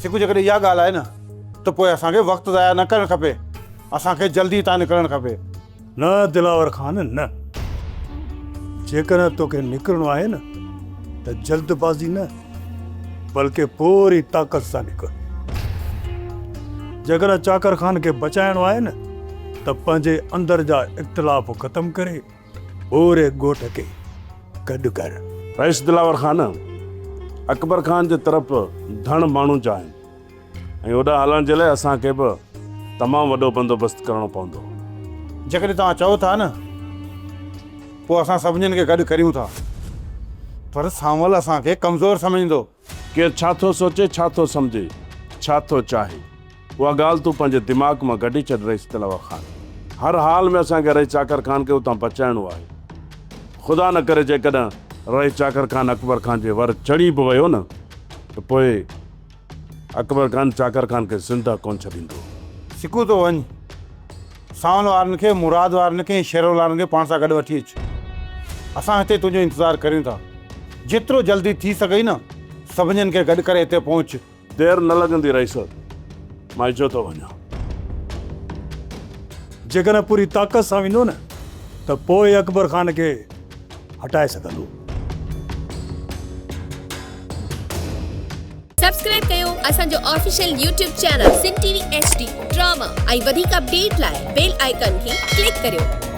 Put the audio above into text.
शिकू जेकॾहिं इहा ॻाल्हि आहे न त पोइ असांखे वक़्तु ज़ाया न करणु खपे, असांखे जल्दी हितां निकिरणु खपे। न दिलावर खान न, जेकॾहिं तोखे निकिरणो आहे न त जल्दबाज़ी न बल्कि पूरी ताक़त सां निकिर। जेकॾहिं चाकर खान खे बचाइणो आहे न त पंहिंजे अंदर जा इख़्तिलाफ़ ख़तमु करे पूरे ॻोठ खे गॾु कर। रईस दिलावर खान, अकबर खान जे तरफ़ धण माण्हू जा आहिनि ऐं होॾां हलण जे लाइ असांखे बि तमामु वॾो बंदोबस्तु करणो पवंदो। जेकॾहिं तव्हां चओ था न पोइ असां सभिनीनि खे गॾु करियूं था, पर सावल असांखे कमज़ोर सम्झंदो। केरु छा थो सोचे, छा थो सम्झे, छा थो चाहे, उहा ॻाल्हि तूं पंहिंजे दिमाग़ मां कढी छॾ रईस दिलावर खान। हर हाल में असांखे रईस चाकर खान खे उतां बचाइणो आहे। ख़ुदा न करे जेकॾहिं रईस चाकर खान अकबर खान जे वर चढ़ी बि वियो न त पोइ अकबर खान चाकर खान खे ज़िंदा कोन छॾींदो। शिकू तो वञ, सावल वारनि खे, मुराद वारनि खे, शेरवल वारनि खे पाण सां गॾु वठी अचु। असां हिते तुंहिंजो इंतज़ारु करियूं था। जेतिरो जल्दी थी सघई न सभिनीनि खे गॾु करे हिते पहुच। देरि न लॻंदी रईस, मां इजो थो वञा। जेकॾहिं पूरी ताक़त सां वेंदो न त पोइ अकबर खान खे हटाए सघंदो। सब्सक्राइब कयो असांजो official YouTube channel Sindh TV HD drama ऐं वधीक अपडेट लाइ बेल आइकन खे क्लिक करियो।